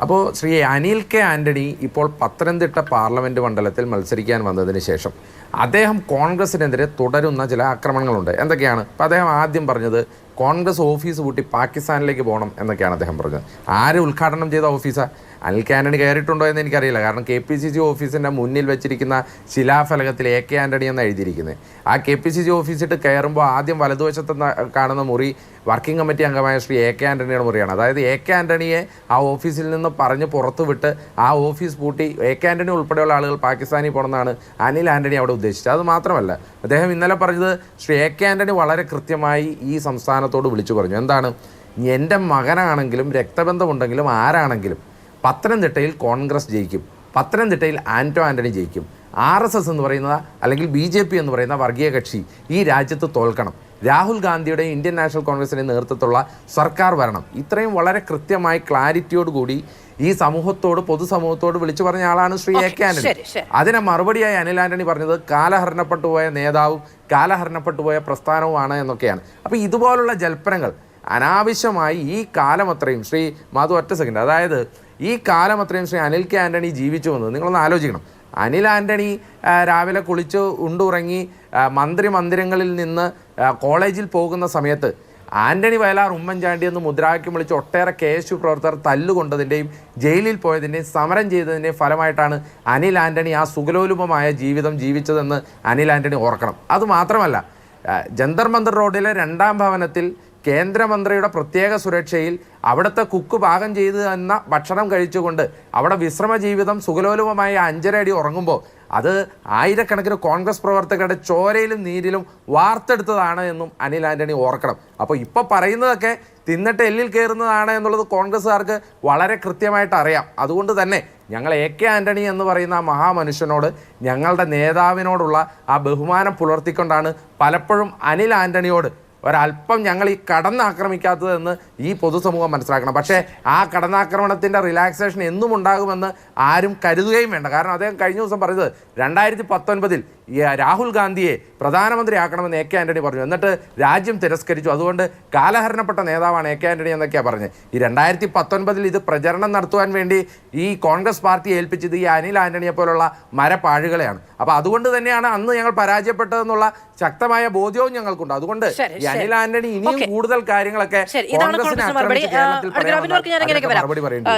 അപ്പോൾ ശ്രീ അനിൽ കെ ആൻ്റണി ഇപ്പോൾ പത്തനംതിട്ട പാർലമെൻറ്റ് മണ്ഡലത്തിൽ മത്സരിക്കാൻ വന്നതിന് ശേഷം അദ്ദേഹം കോൺഗ്രസിനെതിരെ തുടരുന്ന ചില ആക്രമണങ്ങളുണ്ട്. എന്തൊക്കെയാണ്? അപ്പോൾ അദ്ദേഹം ആദ്യം പറഞ്ഞത് കോൺഗ്രസ് ഓഫീസ് പൂട്ടി പാകിസ്ഥാനിലേക്ക് പോകണം എന്നൊക്കെയാണ് അദ്ദേഹം പറഞ്ഞത്. ആര് ഉദ്ഘാടനം ചെയ്ത ഓഫീസാണ്? അനിൽ കെ ആൻ്റണി കയറിയിട്ടുണ്ടോ എന്ന് എനിക്കറിയില്ല. കാരണം KPCC ഓഫീസിൻ്റെ മുന്നിൽ വെച്ചിരിക്കുന്ന ശിലാഫലകത്തിൽ AK ആൻ്റണി എന്ന് എഴുതിയിരിക്കുന്നത്. ആ KPCC ഓഫീസിട്ട് കയറുമ്പോൾ ആദ്യം വലതുവശത്ത് കാണുന്ന മുറി വർക്കിംഗ് കമ്മിറ്റി അംഗമായ ശ്രീ AK ആൻ്റണിയുടെ മുറിയാണ്. അതായത് AK ആൻ്റണിയെ ആ ഓഫീസിൽ നിന്ന് പറഞ്ഞ് പുറത്തു വിട്ട് ആ ഓഫീസ് പൂട്ടി AK ആൻ്റണി ഉൾപ്പെടെയുള്ള ആളുകൾ പാകിസ്ഥാനിൽ പോകണമെന്നാണ് അനിൽ ആൻ്റണി അവിടെ ഉദ്ദേശിച്ചത്. അത് മാത്രമല്ല, അദ്ദേഹം ഇന്നലെ പറഞ്ഞത് ശ്രീ AK ആൻ്റണി വളരെ കൃത്യമായി ഈ സംസ്ഥാനത്തോട് വിളിച്ചു പറഞ്ഞു. എന്താണ്? എൻ്റെ മകനാണെങ്കിലും രക്തബന്ധമുണ്ടെങ്കിലും ആരാണെങ്കിലും പത്തനംതിട്ടയിൽ കോൺഗ്രസ് ജയിക്കും, പത്തനംതിട്ടയിൽ ആൻ്റോ ആൻ്റണി ജയിക്കും. RSS എന്ന് പറയുന്ന അല്ലെങ്കിൽ BJP എന്ന് പറയുന്ന വർഗീയ കക്ഷി ഈ രാജ്യത്ത് തോൽക്കണം, രാഹുൽ ഗാന്ധിയുടെ ഇന്ത്യൻ നാഷണൽ കോൺഗ്രസിൻ്റെ നേതൃത്വത്തിലുള്ള സർക്കാർ വരണം. ഇത്രയും വളരെ കൃത്യമായി ക്ലാരിറ്റിയോടുകൂടി ഈ സമൂഹത്തോട് പൊതുസമൂഹത്തോട് വിളിച്ചു പറഞ്ഞ ആളാണ് ശ്രീ AK ആൻ്റണി. അതിനെ മറുപടിയായി അനിൽ ആൻ്റണി പറഞ്ഞത് കാലഹരണപ്പെട്ടു പോയ നേതാവും കാലഹരണപ്പെട്ടു പോയ പ്രസ്ഥാനവുമാണ് എന്നൊക്കെയാണ്. അപ്പോൾ ഇതുപോലുള്ള ജൽപ്പനങ്ങൾ അനാവശ്യമായി ഈ കാലം അത്രയും ശ്രീ മാധു ഒറ്റ സെക്കൻഡ്, അതായത് ഈ കാലം അത്രയും ശ്രീ അനിൽ കെ ആൻ്റണി ജീവിച്ചു വന്നത് നിങ്ങളൊന്ന് ആലോചിക്കണം. അനിൽ ആൻ്റണി രാവിലെ കുളിച്ച് ഉണ്ടുറങ്ങി മന്ദിരങ്ങളിൽ നിന്ന് കോളേജിൽ പോകുന്ന സമയത്ത് ആൻ്റണി വയലാർ ഉമ്മൻചാണ്ടി എന്ന് മുദ്രാവാക്യം വിളിച്ച് ഒട്ടേറെ KSU പ്രവർത്തകർ തല്ലുകൊണ്ടതിൻ്റെയും ജയിലിൽ പോയതിൻ്റെയും സമരം ചെയ്തതിൻ്റെയും ഫലമായിട്ടാണ് അനിൽ ആൻ്റണി ആ സുഖലോലുപമായ ജീവിതം ജീവിച്ചതെന്ന് അനിൽ ആൻ്റണി ഓർക്കണം. അതുമാത്രമല്ല, ജന്തർ മന്ദിർ റോഡിലെ 2ാം ഭവനത്തിൽ കേന്ദ്രമന്ത്രിയുടെ പ്രത്യേക സുരക്ഷയിൽ അവിടുത്തെ കുക്ക് പാകം ചെയ്ത് തന്ന ഭക്ഷണം കഴിച്ചുകൊണ്ട് അവിടെ വിശ്രമ ജീവിതം സുഖലോലുപമായി 5.5 അടി ഉറങ്ങുമ്പോൾ അത് ആയിരക്കണക്കിന് കോൺഗ്രസ് പ്രവർത്തകരുടെ ചോരയിലും നീരിലും വാർത്തെടുത്തതാണ് എന്നും അനിൽ ആൻ്റണി ഓർക്കണം. അപ്പോൾ ഇപ്പോൾ പറയുന്നതൊക്കെ തിന്നിട്ട് എല്ലിൽ കയറുന്നതാണ് എന്നുള്ളത് കോൺഗ്രസ്സുകാർക്ക് വളരെ കൃത്യമായിട്ട് അറിയാം. അതുകൊണ്ട് തന്നെ ഞങ്ങൾ AK ആൻ്റണി എന്ന് പറയുന്ന ആ മഹാമനുഷ്യനോട് ഞങ്ങളുടെ നേതാവിനോടുള്ള ആ ബഹുമാനം പുലർത്തിക്കൊണ്ടാണ് പലപ്പോഴും അനിൽ ആൻ്റണിയോട് ഒരല്പം ഞങ്ങൾ ഈ കടന്നാക്രമിക്കാത്തതെന്ന് ഈ പൊതുസമൂഹം മനസ്സിലാക്കണം. പക്ഷേ ആ കടന്നാക്രമണത്തിൻ്റെ റിലാക്സേഷൻ എന്നും ഉണ്ടാകുമെന്ന് ആരും കരുതുകയും വേണ്ട. കാരണം അദ്ദേഹം കഴിഞ്ഞ ദിവസം പറഞ്ഞത് 2019 രാഹുൽ ഗാന്ധിയെ പ്രധാനമന്ത്രിയാക്കണമെന്ന് AK ആൻ്റണി പറഞ്ഞു. എന്നിട്ട് രാജ്യം തിരസ്കരിച്ചു. അതുകൊണ്ട് കാലഹരണപ്പെട്ട നേതാവാണ് AK ആൻ്റണി എന്നൊക്കെയാണ് പറഞ്ഞത്. ഈ 2019 ഇത് പ്രചരണം നടത്തുവാൻ വേണ്ടി ഈ കോൺഗ്രസ് പാർട്ടി ഏൽപ്പിച്ചത് ഈ അനിൽ ആൻ്റണിയെ പോലുള്ള മരപ്പാഴുകളെയാണ്. അപ്പോൾ അതുകൊണ്ട് തന്നെയാണ് അന്ന് ഞങ്ങൾ പരാജയപ്പെട്ടതെന്നുള്ള ശക്തമായ ബോധ്യവും ഞങ്ങൾക്കുണ്ട്. അതുകൊണ്ട് ഈ അനിൽ ആൻ്റണി ഇനിയും കൂടുതൽ കാര്യങ്ങളൊക്കെ കോൺഗ്രസിനെ ആക്രമിച്ച് കേരളത്തിൽ പറയാൻ മറുപടി പറയേണ്ടി